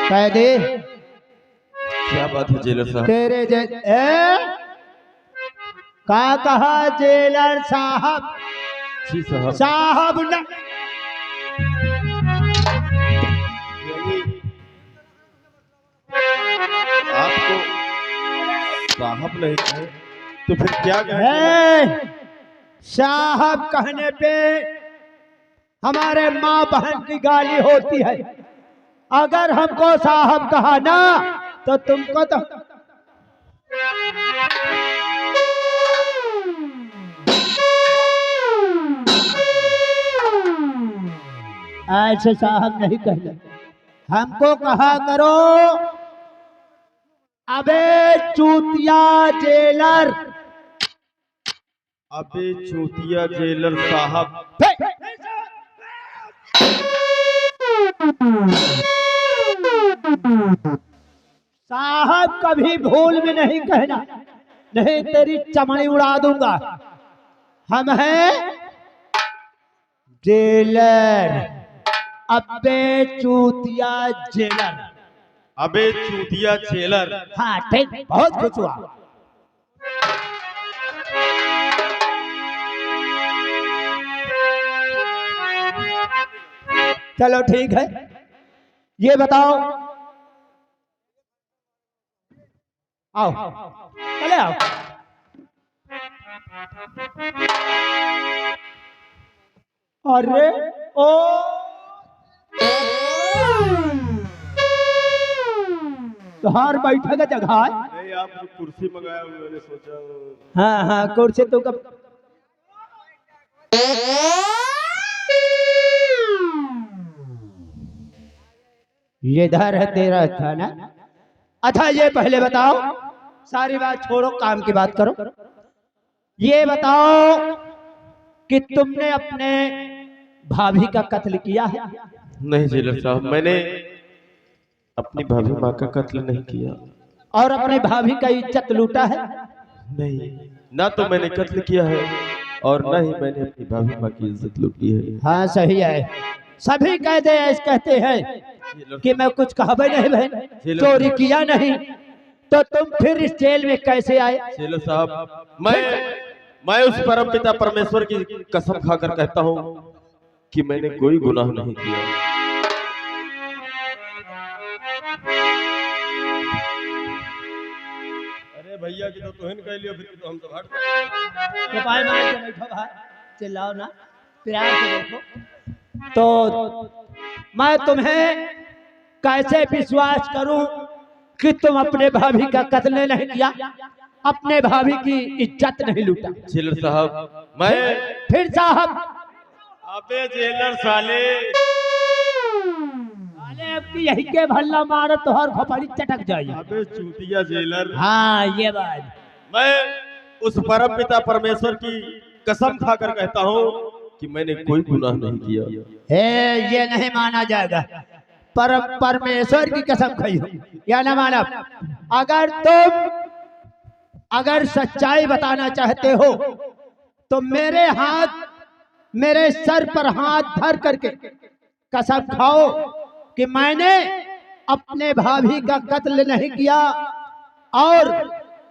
कैदी क्या बात है जेलर साहब? तेरे का कहा जेलर साहब? जी साहब। साहब न आपको साहब नहीं कहे तो फिर क्या कहे? है साहब कहने पे हमारे माँ बहन की गाली होती है। अगर हमको साहब कहा ना तो तुमको तो ऐसे साहब नहीं कहना। हमको कहा करो अबे चूतिया जेलर। अबे चूतिया जेलर साहब। साहब कभी भूल भी नहीं कहना, नहीं तेरी चमड़ी उड़ा दूंगा। हम हैं जेलर, अबे चूतिया जेलर। अबे चूतिया जेलर। हाँ ठीक, बहुत खुश हुआ। चलो ठीक है, ये बताओ। आओ चले आओ। अरे ओ तुहार बैठे का जगह है? नहीं, आपने कुर्सी मंगाया, मैंने सोचा। हाँ हाँ कुर्सी तो कब ये धर है तेरा था ना। अच्छा ये पहले बताओ, सारी बात छोड़ो, काम की बात करो। ये बताओ कि तुमने अपने भाभी का कत्ल किया है? नहीं जेलर साहब, मैंने अपनी भाभी माँ का कत्ल नहीं किया। और अपने भाभी का इज्जत लूटा है? नहीं, ना तो मैंने कत्ल किया है और ना ही मैंने अपनी भाभी माँ की इज्जत लूटी है। हाँ सही है, सभी कहते हैं कि मैं कुछ कहा नहीं बहन, चोरी किया नहीं, तो तुम फिर इस जेल में कैसे आए? जेलर साहब, मैं उस परम पिता परमेश्वर की कसम खाकर कहता हूँ कि मैंने कोई गुनाह नहीं किया। अरे भैया की तो तुहन कह लियो, फिर तो हम तो हट तो पाए मार के बैठो भाई, चिल्लाओ ना, प्यार से देखो। तो मैं तुम्हें कैसे विश्वास करूं कि तुम अपने भाभी का कत्ल नहीं किया, अपने भाभी की इज्जत नहीं लूटा? जेलर साहब, मैं फिर साहब। अबे जेलर साले, अब की यही के भल्ला मारो तो हर खोपड़ी चटक जाए। अबे चूतिया जेलर। हाँ ये बात, मैं उस परम पिता परमेश्वर की कसम खाकर कहता हूँ कि मैंने कोई गुनाह नहीं किया। है ये नहीं माना जाएगा। परमेश्वर की कसम खाई हो या ना माना? अगर तुम अगर सच्चाई बताना चाहते हो तो मेरे सर पर हाथ धर करके कसम खाओ कि मैंने अपने भाभी का कत्ल नहीं किया और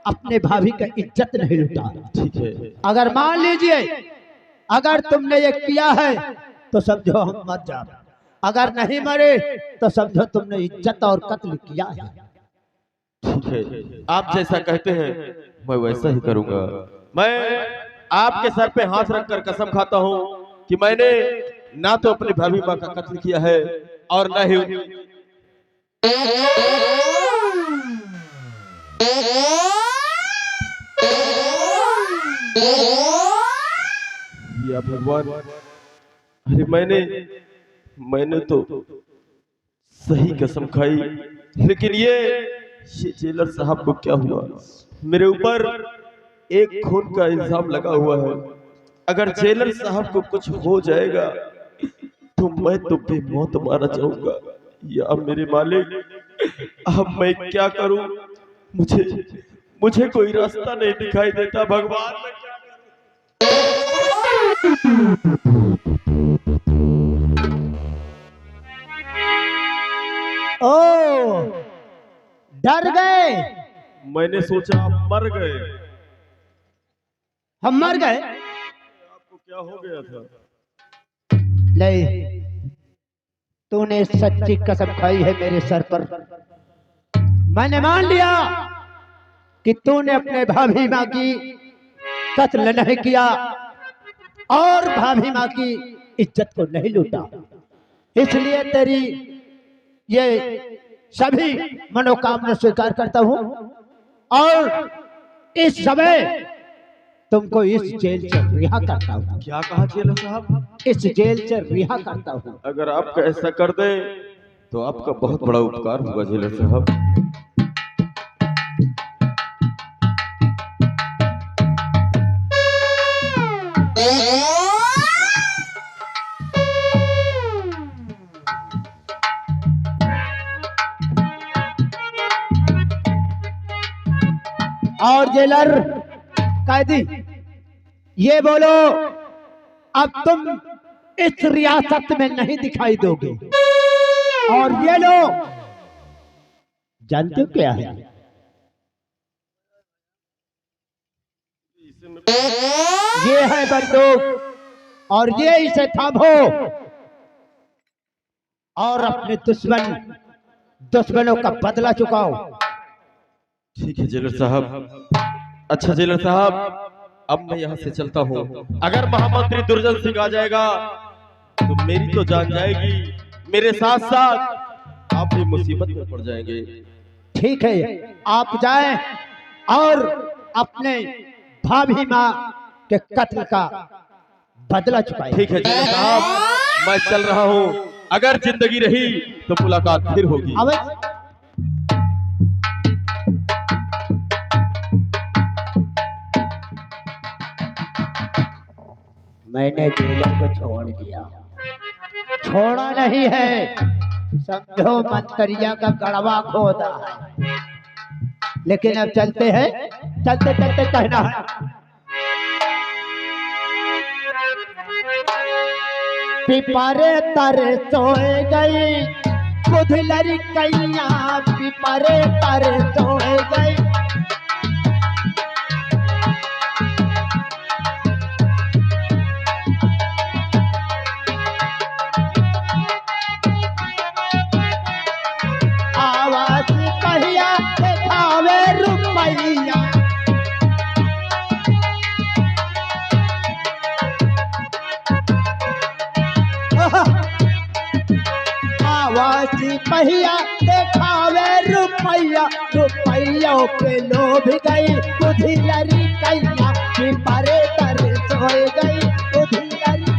अपने भाभी का इज्जत नहीं लूटा। ठीक है। अगर मान लीजिए अगर तुमने ये किया है तो समझो हम मर जाओ, अगर नहीं मरे तो समझो तुमने इज्जत और कत्ल किया है। ठीक है, आप जैसा कहते हैं मैं वैसा ही करूंगा। मैं आपके सर पे हाथ रखकर कसम खाता हूँ कि मैंने ना तो अपनी भाभी माँ का कत्ल किया है और ना ही या भगवान। अरे मैंने तो सही कसम खाई, लेकिन ये जेलर साहब को क्या हुआ? मेरे ऊपर एक खून का इल्जाम लगा हुआ है। अगर जेलर साहब को कुछ हो जाएगा तो मैं तो बेमौत मारा जाऊंगा। या मेरे मालिक, अब मैं क्या करूं? मुझे कोई रास्ता नहीं दिखाई देता भगवान। मैं क्या करूं? ओ, डर गए? मैंने सोचा आप मर गए। हम मर गए? आपको क्या हो गया था? नहीं, तूने सच्ची कसम खाई है मेरे सर पर। मैंने मान लिया कि तूने अपने भाभी माँ की कत्ल नहीं किया और भाभी माँ की इज्जत को नहीं लूटा। इसलिए तेरी ये सभी मनोकामना स्वीकार करता हूँ और इस समय तुमको इस जेल से रिहा करता हूँ। क्या कहा जेलर साहब? इस जेल से रिहा करता हूँ। अगर आप ऐसा कर दे तो आपका बहुत बड़ा उपकार होगा जेलर साहब। और जेलर कैदी ये बोलो, अब तुम इस रियासत में नहीं दिखाई दोगे। और ये लो, जानते हो क्या है? ये है बंदूक और ये इसे थामो और अपने दुश्मनों का बदला चुकाओ। ठीक है जेलर साहब। अच्छा जेलर साहब, अब मैं यहाँ से चलता हूँ। अगर महामंत्री दुर्जन सिंह आ जाएगा तो मेरी तो जान जाएगी, मेरे साथ साथ आप भी मुसीबत में पड़ जाएंगे। ठीक है, आप जाएं और अपने भाभी माँ के कत्ल का बदला चुकाएं। ठीक है जेलर साहब, मैं चल रहा हूँ। अगर जिंदगी रही तो मुलाकात फिर होगी। अब मैंने जेलर को छोड़ दिया, छोड़ा नहीं है। समझो मंतरिया का गड़वा खोदा है। लेकिन अब चलते हैं, चलते चलते कहना है। पिपरे तर सोए गई कुधलरी कैया, पिपरे तर सोए गई। आवाज कहिया दिखावे रुपैया, आवाज पहिया दिखावे रुपैया, रुपैयों पे लोभ गई कुधलरी कैया, पिपरे तर सोए गई कुधलरी।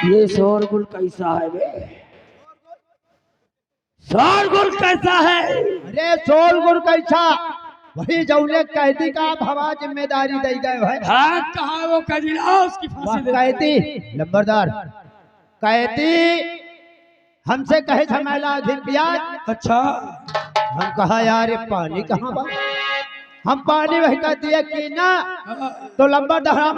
ये शोरगुल कैसा है बे? शोरगुल कैसा है? अरे शोरगुल कैसा? वही जौने कैदी का आप हवा जिम्मेदारी दे गए है। हाँ, कहा वो कजीला उसकी फांसी दे। कैदी लंबरदार कैदी हमसे कहे झमेला अधिक ब्याज। अच्छा, हम कहा यार ये पानी कहाँ बा? हम पानी वही कह दिया कि ना, तो लंबरदार हम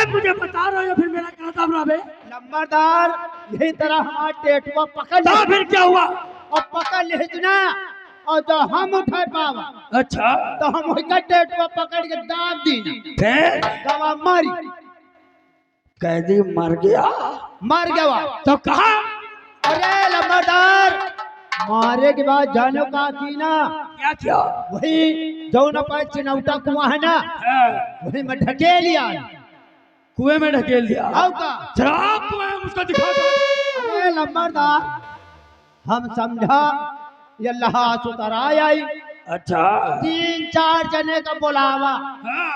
मुझे बता रहे हो फिर मेरा क्या था बे? लंबरदार यही तरह हमारा टेटुआ पकड़ तो फिर क्या हुआ? और पकड़ ले ना, और तो हम उठा पावा। अच्छा, तो हम वही का टेटुआ पकड़ के दाब दी फिर दवा मारी, कैदी मर गया। मर गया। तो कहा? अरे लंबरदार मारे के बाद जानो का की ना, क्या किया? वही जौन पर चिनौटा कुआं है ना, वही में ढकेल लिया। कुएं में ढकेल दिया। आओ का चलो कुएं उसको दिखा दो। अरे लंबरदार हम समझा ये लहास उतर आई। अच्छा, 3-4 जने का बुलावा, हाँ।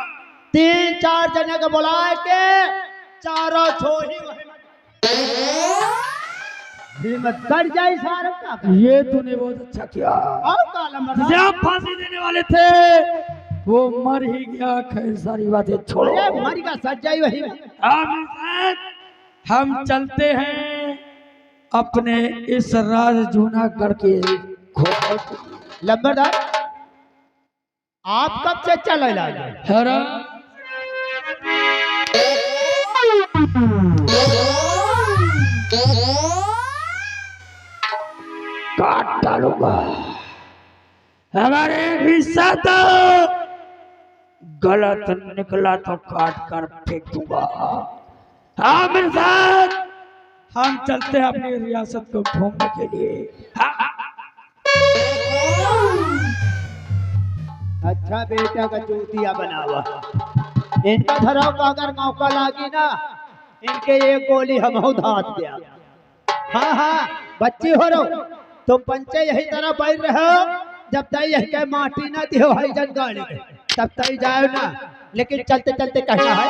3-4 जने का बुला के चारों छोही हिम्मत कर जाए सारे का। ये तूने बहुत अच्छा किया। और का लंबरदार जब फांसी देने वाले थे वो मर ही गया। खैर सारी बातें छोड़ो। अरे मर का सच जाई वही में। हम चलते हैं अपने इस राज जूनागढ़ के घोड़ों के लिए। लंबरदार आप कब से चले लाए? हरा काट डालूंगा, हमारे हिस्सा तो गलत निकला तो काट कर फेंक दूंगा। हाँ मेरे साथ, हम चलते हैं अपनी रियासत को घूमने के लिए। हाँ। अच्छा बेटा का चूतिया बना हुआ, इनका धराव का अगर मौका लागी ना, इनके एक गोली हम धात दिया। हाँ हाँ बच्ची हो रहो तुम पंचे यही तरह बैठ रहे हो, जब तक यही के माटी ना दियो भाई जन गाड़ी के, तब तक जाओ ना। लेकिन चलते चलते कहना है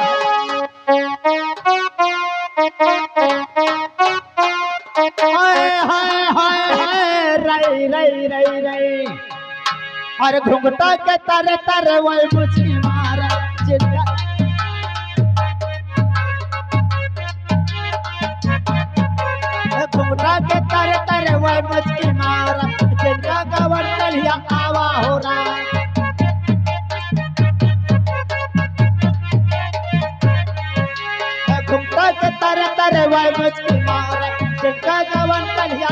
हाय हाय हाय हाय रई रई रई रई, और घुंघटा के तारे तारे वही मुझकी मारा जिंदा। घुंघटा के तारे तारे वही मुझकी मारा जिंदा गवर कलिया आवा हो रहा। घुंघटा के तारे तारे वही मुझकी मारा जिंदा गवर कलिया